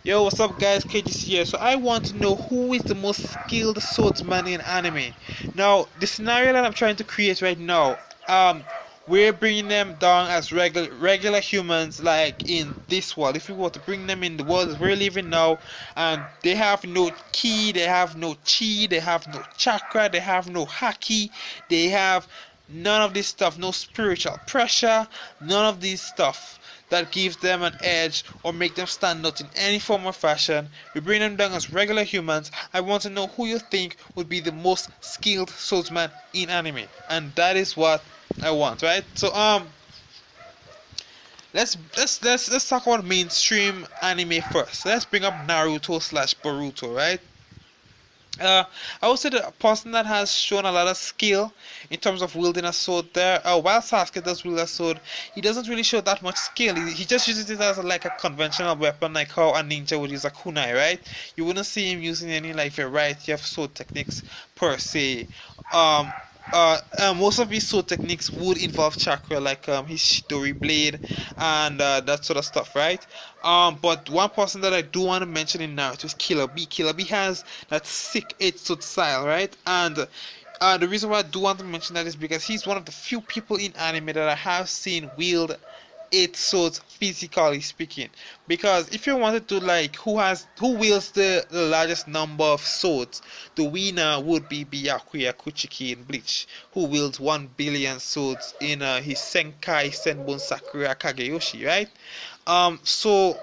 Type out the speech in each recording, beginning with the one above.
Yo, what's up, guys? KGC here. So I want to know who is the most skilled swordsman in anime. Now, the scenario that I'm trying to create right now, we're bringing them down as regular humans, like in this world. If we were to bring them in the world that we're living now, and they have no ki, they have no chi, they have no chakra, they have no haki, they have none of this stuff, no spiritual pressure, none of this stuff that gives them an edge or make them stand out in any form or fashion. We bring them down as regular humans. I want to know who you think would be the most skilled swordsman in anime, and that is what I want, right? So let's talk about mainstream anime first. Let's bring up Naruto slash Boruto, right? I would say the person that has shown a lot of skill in terms of wielding a sword there. While Sasuke does wield a sword, he doesn't really show that much skill. He just uses it as like a conventional weapon, like how a ninja would use a kunai, right? You wouldn't see him using any like variety of sword techniques per se. Um, Most of his sword techniques would involve chakra, like his Shidori blade and that sort of stuff, right? But one person that I do want to mention in Naruto is Killer B. Killer B has that sick 8 sword style, right? And the reason why I do want to mention that is because he's one of the few people in anime that I have seen wield 8 swords, physically speaking. Because if you wanted to like who wields the largest number of swords, the winner would be Byakuya Kuchiki in Bleach, who wields 1 billion swords in his Senkai Senbon Sakura Kageyoshi, right? So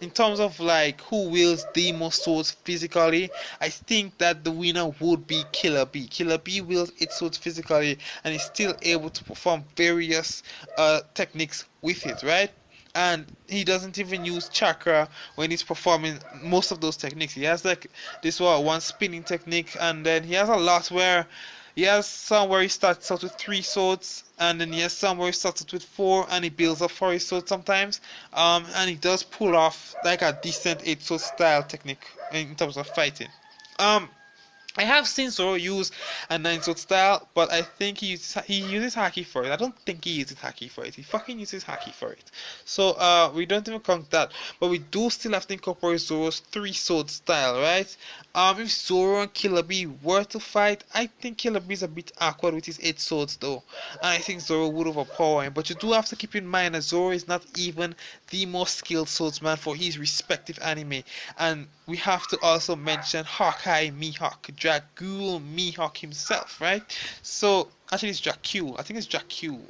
in terms of like who wields the most swords physically, I think that the winner would be Killer B. Killer B wields 8 swords physically and is still able to perform various techniques with it, right? And he doesn't even use chakra when he's performing most of those techniques. He has like this one spinning technique, and then he has a lot where he has some where he starts out with 3 swords, and then he has some where he starts out with 4, and he builds up for his sword sometimes. And he does pull off like a decent 8 sword style technique in terms of fighting. Um, I have seen Zoro use a 9 sword style, but I think he uses haki for it. I don't think he uses haki for it. He fucking uses haki for it. So we don't even count that. But we do still have to incorporate Zoro's 3 sword style, right? If Zoro and Killer B were to fight, I think Killer B is a bit awkward with his 8 swords though. And I think Zoro would overpower him. But you do have to keep in mind that Zoro is not even the most skilled swordsman for his respective anime. And we have to also mention Hawkeye Mihawk, Dragul Mihawk himself, right? So actually it's Dracul. I think it's Dracul.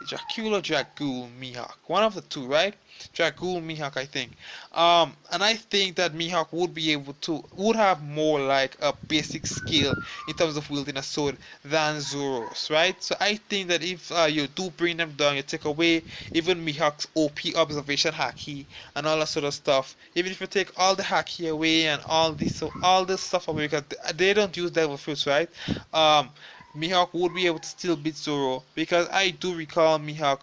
Dracul or Dragul Mihawk. One of the two, right? Dragul Mihawk, I think. And I think that Mihawk would have more like a basic skill in terms of wielding a sword than Zoro's, right? So I think that if you do bring them down, you take away even Mihawk's OP observation haki and all that sort of stuff. Even if you take all the haki away and all this stuff away, because they don't use devil fruits, right? Mihawk would be able to still beat Zoro, because I do recall Mihawk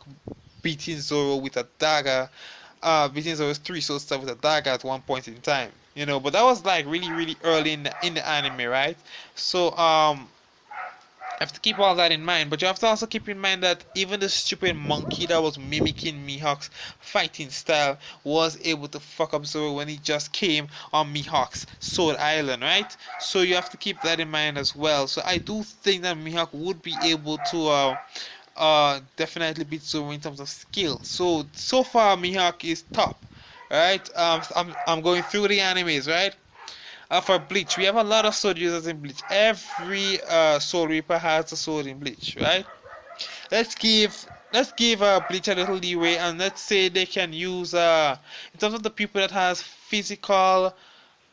beating Zoro with a dagger, beating Zoro's 3 sword stuff with a dagger at one point in time, but that was like really really early in the anime, right? So I have to keep all that in mind, but you have to also keep in mind that even the stupid monkey that was mimicking Mihawk's fighting style was able to fuck up Zoro when he just came on Mihawk's Sword Island, right? So you have to keep that in mind as well. So I do think that Mihawk would be able to definitely beat Zoro in terms of skill. So far Mihawk is top, right? I'm going through the animes, right? For Bleach, we have a lot of sword users in Bleach. Every Soul Reaper has a sword in Bleach, right? Let's give Bleach a little leeway, and let's say they can use in terms of the people that has physical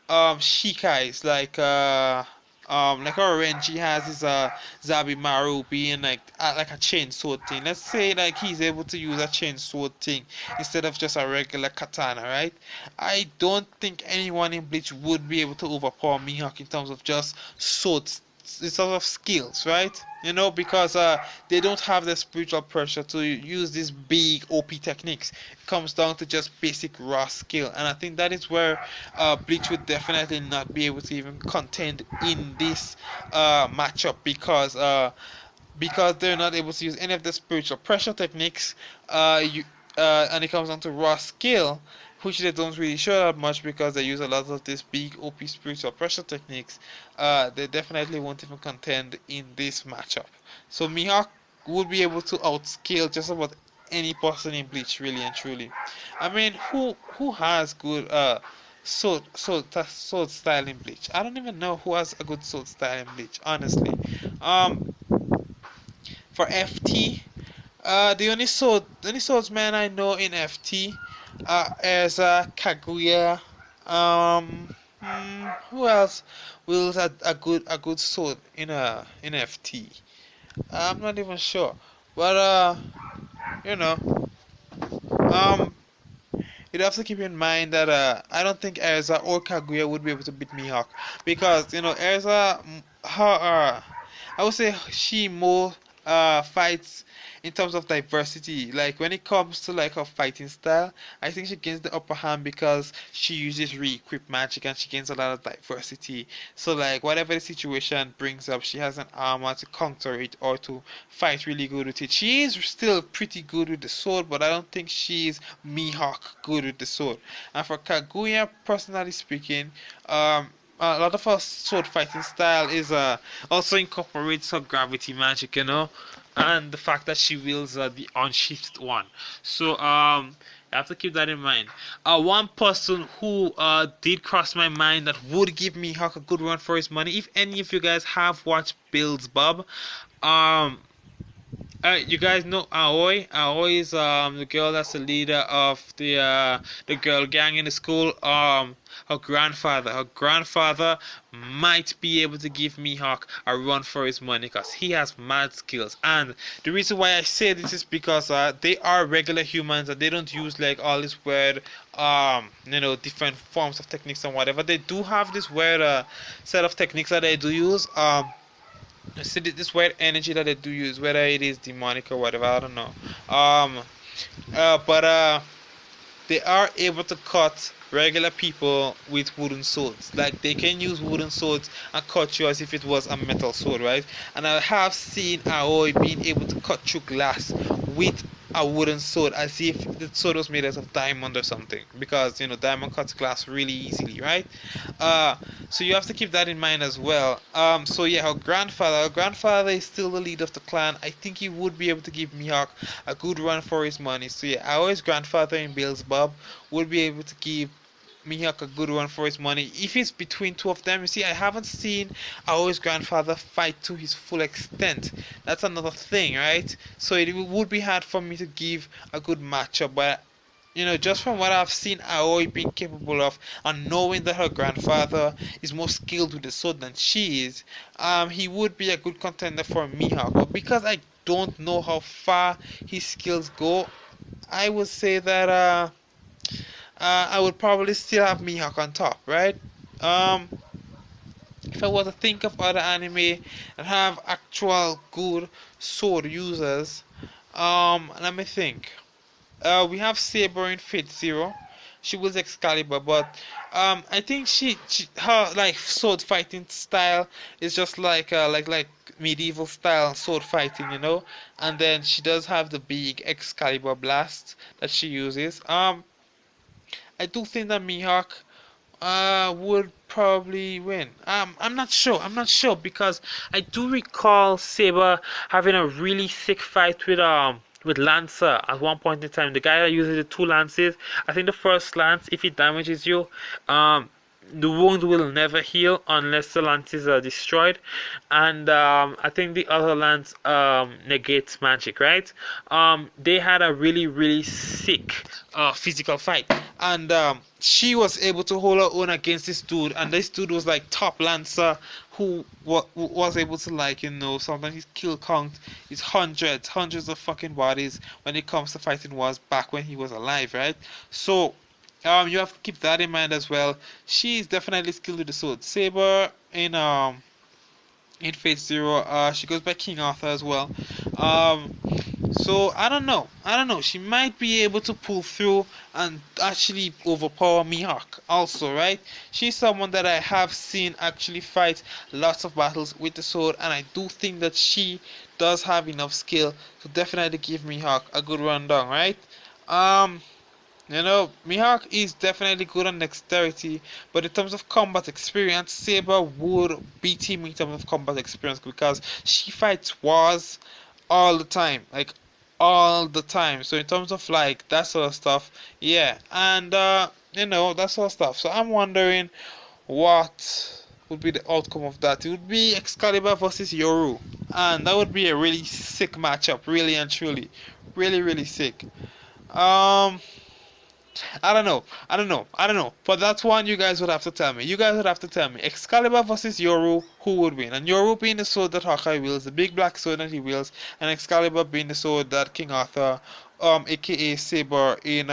shikais, like how Renji has his Zabimaru being like a chain sword thing. Let's say like he's able to use a chain sword thing instead of just a regular katana, right? I don't think anyone in Bleach would be able to overpower Mihawk in terms of just swords, in terms of skills, right? Because they don't have the spiritual pressure to use these big OP techniques. It comes down to just basic raw skill, and I think that is where Bleach would definitely not be able to even contend in this matchup, because they're not able to use any of the spiritual pressure techniques. And it comes down to raw skill. which they don't really show that much because they use a lot of these big OP spiritual pressure techniques. They definitely won't even contend in this matchup. So Mihawk would be able to outscale just about any person in Bleach, really and truly. I mean, who has good sword style in Bleach? I don't even know who has a good sword style in Bleach, honestly. Um, for FT, the only swordsman I know in FT is Kaguya. Who else wields a good sword in FT? I'm not even sure, but you know, um, you'd have to keep in mind that I don't think Erza or Kaguya would be able to beat Mihawk because Erza, her I would say she more fights in terms of diversity. Like when it comes to like her fighting style, I think she gains the upper hand because she uses re-equip magic and she gains a lot of diversity. So like whatever the situation brings up, she has an armor to counter it or to fight really good with it. She is still pretty good with the sword, but I don't think she's Mihawk good with the sword. And for Kaguya, personally speaking, a lot of her sword fighting style is also incorporates her gravity magic, and the fact that she wields the unshift one. So you have to keep that in mind. One person who did cross my mind that would give me Hawk a good run for his money. If any of you guys have watched Bill's Bob, um, you guys know Aoi. Aoi is the girl that's the leader of the girl gang in the school. Her grandfather might be able to give Mihawk a run for his money because he has mad skills. And the reason why I say this is because they are regular humans and they don't use like all this weird different forms of techniques and whatever. They do have this weird set of techniques that they do use. See this weird energy that they do use, whether it is demonic or whatever, I don't know. But they are able to cut regular people with wooden swords. Like they can use wooden swords and cut you as if it was a metal sword, right? And I have seen Aoi being able to cut through glass with a wooden sword as if the sword was made out of diamond or something. Because diamond cuts glass really easily, right? So you have to keep that in mind as well. So yeah, her grandfather is still the leader of the clan. I think he would be able to give Mihawk a good run for his money. So yeah, Aoi's grandfather in Bill's Bob would be able to give Mihawk a good one for his money. If it's between two of them, you see, I haven't seen Aoi's grandfather fight to his full extent. That's another thing, right? So it would be hard for me to give a good matchup, but just from what I've seen Aoi being capable of, and knowing that her grandfather is more skilled with the sword than she is, he would be a good contender for Mihawk. But because I don't know how far his skills go, I would say that I would probably still have Mihawk on top, right? Um, if I were to think of other anime that have actual good sword users, let me think. We have Saber in Fate Zero. She was Excalibur, but I think she her like sword fighting style is just like medieval style sword fighting, And then she does have the big Excalibur blast that she uses. I do think that Mihawk would probably win. I'm not sure. I'm not sure because I do recall Saber having a really sick fight with Lancer at one point in time. The guy that uses the two lances. I think the first lance, if it damages you, the wound will never heal unless the lances are destroyed, and I think the other lance negates magic, right? They had a really sick physical fight, and she was able to hold her own against this dude, and this dude was like top lancer who was able to sometimes his kill count is hundreds of fucking bodies when it comes to fighting wars back when he was alive, right? So you have to keep that in mind as well. She is definitely skilled with the sword. Saber in Fate Zero, she goes by King Arthur as well. So I don't know. She might be able to pull through and actually overpower Mihawk also, right? She's someone that I have seen actually fight lots of battles with the sword, and I do think that she does have enough skill to definitely give Mihawk a good rundown, right? Um You know, Mihawk is definitely good on dexterity, but in terms of combat experience, Saber would beat him in terms of combat experience because she fights wars all the time, like all the time. So in terms of like that sort of stuff, yeah, and you know that sort of stuff. So I'm wondering what would be the outcome of that. It would be Excalibur versus Yoru, and that would be a really sick matchup, really and truly, really sick. Um. I don't know. But that's one you guys would have to tell me. You guys would have to tell me. Excalibur versus Yoru, who would win? And Yoru being the sword that Hawkeye wields, the big black sword that he wields, and Excalibur being the sword that King Arthur, aka Saber in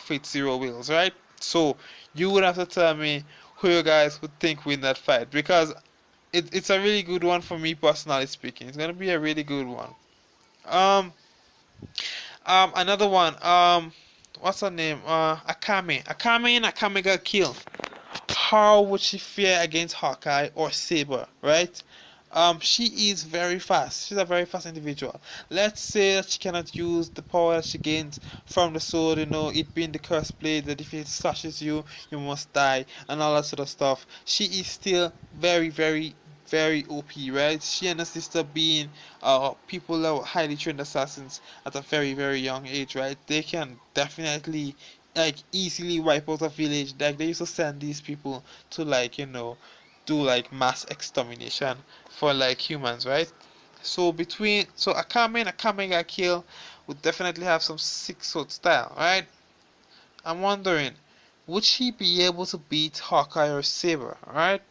Fate Zero wields, right? So you would have to tell me who you guys would think win that fight because it's a really good one for me personally speaking. It's gonna be a really good one. Um, another one. What's her name? Akame. Akame and Akame got killed. How would she fare against Hawkeye or Saber, right? She is very fast. She's a very fast individual. Let's say that she cannot use the power that she gains from the sword, you know, it being the cursed blade, that if it slashes you, you must die, and all that sort of stuff. She is still very OP, right? She and her sister being people that were highly trained assassins at a very young age, right? They can definitely like easily wipe out a village. Like they used to send these people to like do like mass extermination for like humans, right? So Akame and Akame got killed would definitely have some sick sword style, right? I'm wondering, would she be able to beat Hawkeye or Saber, right?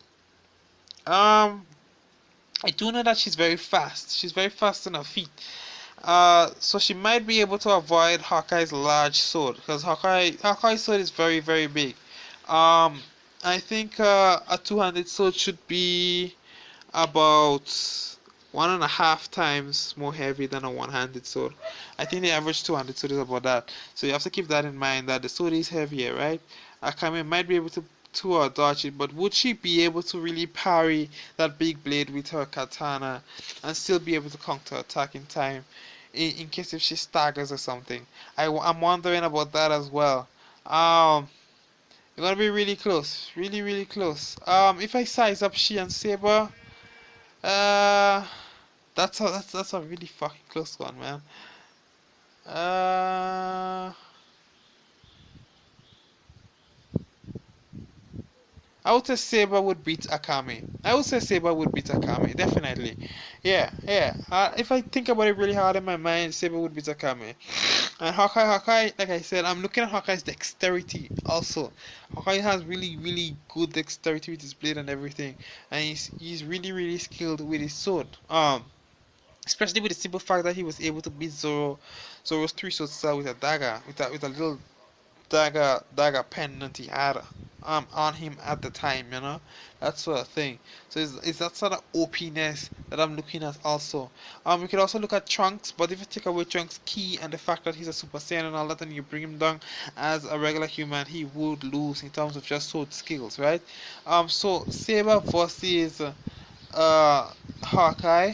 Um, I do know that she's very fast. She's very fast on her feet. So she might be able to avoid Hawkeye's large sword because Hawkeye's sword is very big. Um, I think a two-handed sword should be about 1.5 times more heavy than a one-handed sword. I think the average two-handed sword is about that. So you have to keep that in mind that the sword is heavier, right? Akame might be able to dodge it, but would she be able to really parry that big blade with her katana and still be able to counter attack in time in case if she staggers or something? I'm wondering about that as well. It's gonna be really close, really close. If I size up she and Saber, uh, that's a really fucking close one, man. Uh, I would say Saber would beat Akame. I would say Saber would beat Akame, definitely. Yeah. If I think about it really hard in my mind, Saber would beat Akame. And Hawkeye, like I said, I'm looking at Hawkeye's dexterity also. Hawkeye has really good dexterity with his blade and everything, and he's really skilled with his sword. Especially with the simple fact that he was able to beat Zoro's three sword style with a dagger, with a little dagger pendant he had on him at the time, you know, that sort of thing. So it's that sort of OPness that I'm looking at also. We could also look at Trunks, but if you take away Trunks' key and the fact that he's a Super Saiyan and all that, and you bring him down as a regular human, he would lose in terms of just sword skills, right? So Saber versus Hawkeye.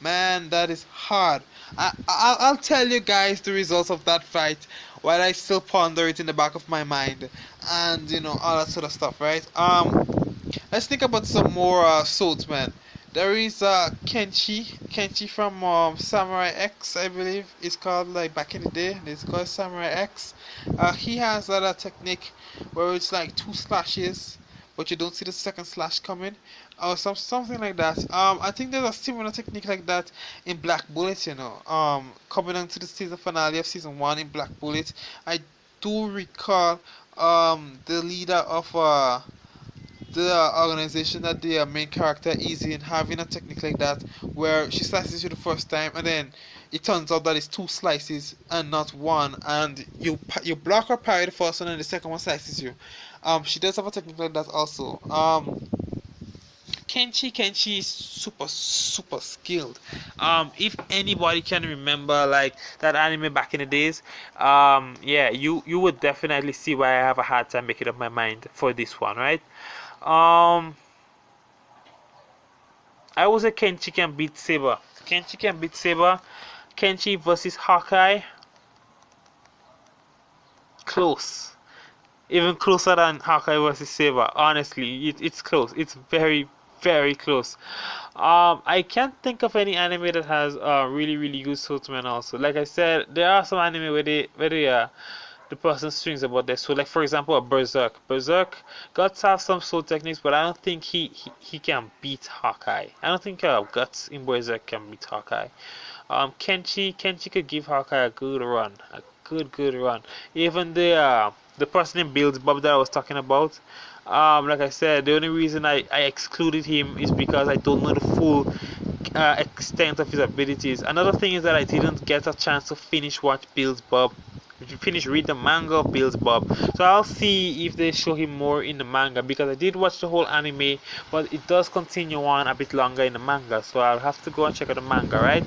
Man, that is hard. I'll tell you guys the results of that fight while I still ponder it in the back of my mind, and you know all that sort of stuff, right? Let's think about some more Swordsman. There is Kenshi from Samurai X, I believe it's called, like back in the day. It's called Samurai X. He has that technique where it's like two slashes, but you don't see the second slash coming, or something like that. I think there's a similar technique like that in Black Bullet. You know, coming on to the season finale of season one in Black Bullet, I do recall the leader of the organization that the main character is in having a technique like that where she slices you the first time and then it turns out that it's two slices and not one, and you block or parry the first one and the second one slices you. She does have a technique like that also. Kenshi is super skilled. If anybody can remember like that anime back in the days, yeah, you would definitely see why I have a hard time making up my mind for this one, right? Um, I would say Kenshi can beat Saber. Kenshi can beat Saber. Kenshi versus Hawkeye. close. Even closer than Hawkeye versus Saber. Honestly, it's close. It's very, very close. I can't think of any anime that has really, really good swordsmen. Also, like I said, there are some anime where the person swings about their sword. Like for example, a Berserk. Berserk Guts have some sword techniques, but I don't think he can beat Hawkeye. I don't think Guts in Berserk can beat Hawkeye. Kenshi could give Hawkeye a good run, a good run. Even the person in Builds Bob that I was talking about, like I said, the only reason I excluded him is because I don't know the full extent of his abilities. Another thing is that I didn't get a chance to finish watch Builds Bob. Finish read the manga of Builds Bob, so I'll see if they show him more in the manga because I did watch the whole anime, but it does continue on a bit longer in the manga, so I'll have to go and check out the manga, right?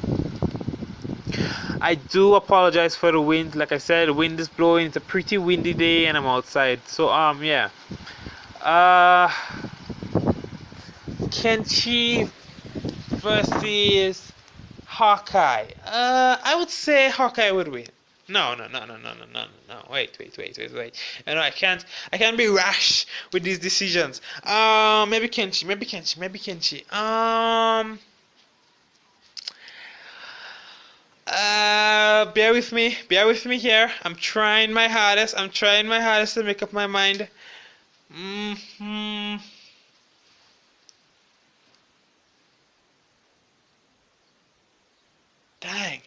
I do apologize for the wind. Like I said, the wind is blowing. It's a pretty windy day, and I'm outside. So yeah. Uh, Kenshi versus Hawkeye. I would say Hawkeye would win. No. Wait. No, I can't be rash with these decisions. Maybe Kenshi. Bear with me here. I'm trying my hardest. To make up my mind. hmm Dang.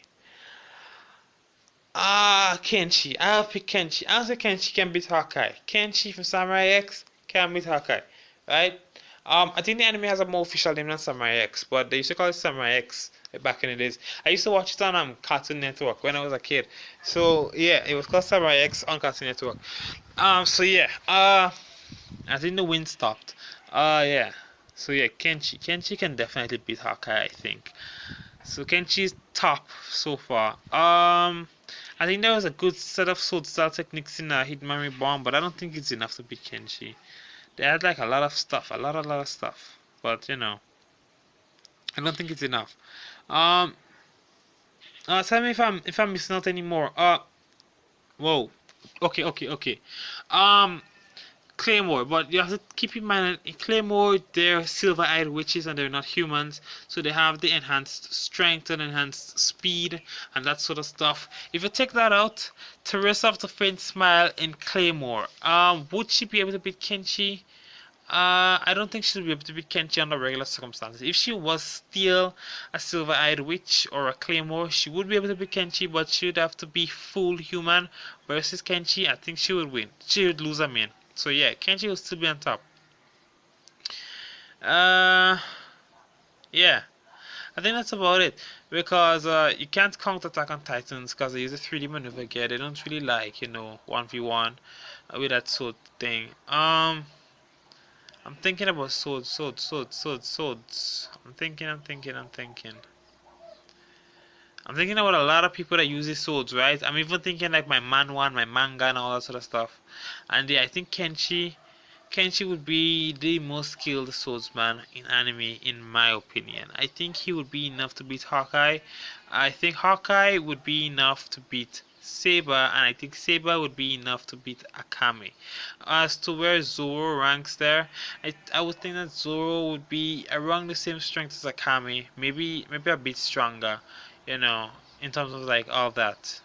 Kenshi. I'll pick Kenshi. I'll say Kenshi can beat Hawkeye. Kenshi from Samurai X can beat Hawkeye, right? I think the anime has a more official name than Samurai X, but they used to call it Samurai X back in the days. I used to watch it on Cartoon Network when I was a kid. So yeah, it was called Samurai X on Cartoon Network. So yeah. I think the wind stopped. Yeah. So yeah, Kenshi can definitely beat Hawkeye, I think. So Kenshi's top so far. I think there was a good set of sword style techniques in Hitman Reborn, but I don't think it's enough to beat Kenshi. They had like a lot of stuff, a lot of stuff, but I don't think it's enough. Um, Tell me if I'm missing out anymore. Whoa. Okay. Um, Claymore, but you have to keep in mind in Claymore they're silver-eyed witches and they're not humans, so they have the enhanced strength and enhanced speed and that sort of stuff. If you take that out, Teresa of the Faint Smile in Claymore, would she be able to beat Kenshi? I don't think she'll be able to beat Kenshi under regular circumstances. If she was still a silver-eyed witch or a Claymore, she would be able to beat Kenshi, but she would have to be full human versus Kenshi. I think she would win. She would lose, I mean. So yeah, Kenshi will still be on top. Uh, yeah, I think that's about it. Because you can't count Attack on Titans because they use a 3D maneuver gear. They don't really like 1v1 with that sword thing. I'm thinking about swords. I'm thinking about a lot of people that use these swords, right? I'm even thinking like my manhwa, my manga, and all that sort of stuff. And yeah, I think Kenshi would be the most skilled swordsman in anime, in my opinion. I think he would be enough to beat Hawkeye. I think Hawkeye would be enough to beat Saber, and I think Saber would be enough to beat Akame. As to where Zoro ranks there, I would think that Zoro would be around the same strength as Akame, maybe a bit stronger, in terms of like all that.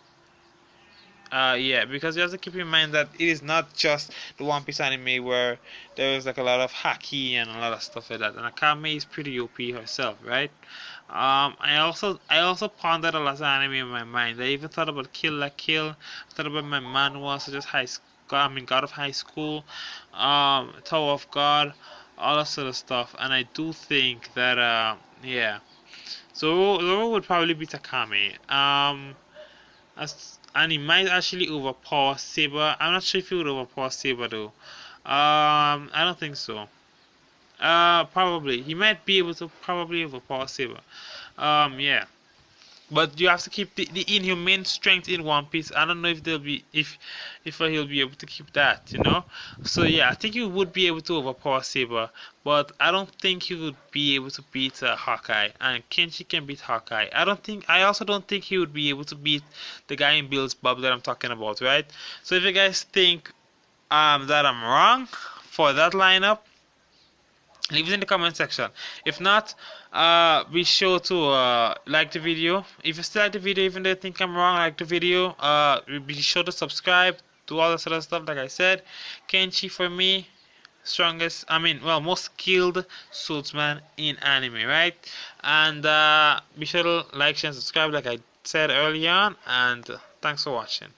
Yeah, because you have to keep in mind that it is not just the One Piece anime where there is like a lot of haki and a lot of stuff like that. And Akame is pretty OP herself, right? I also pondered a lot of anime in my mind. I even thought about Kill la Kill. I thought about my manhwa, such as God of High School, Tower of God, all that sort of stuff. And I do think that yeah, Zoro would probably beat Akame. And he might actually overpower Saber. I'm not sure if he would overpower Saber though. I don't think so. Probably he might be able to probably overpower Saber. Yeah. But you have to keep the inhumane strength in One Piece. I don't know if they'll be if he'll be able to keep that, you know. So yeah, I think he would be able to overpower Saber, but I don't think he would be able to beat Hawkeye. And Kenshi can beat Hawkeye. I also don't think he would be able to beat the guy in Bill's Bob that I'm talking about, right? So if you guys think that I'm wrong for that lineup, leave it in the comment section. If not, be sure to like the video. If you still like the video, even though you think I'm wrong, like the video. Be sure to subscribe, do all this other stuff like I said. Kenshi for me, strongest, well, most skilled swordsman in anime, right? And be sure to like, share, and subscribe like I said earlier on. And thanks for watching.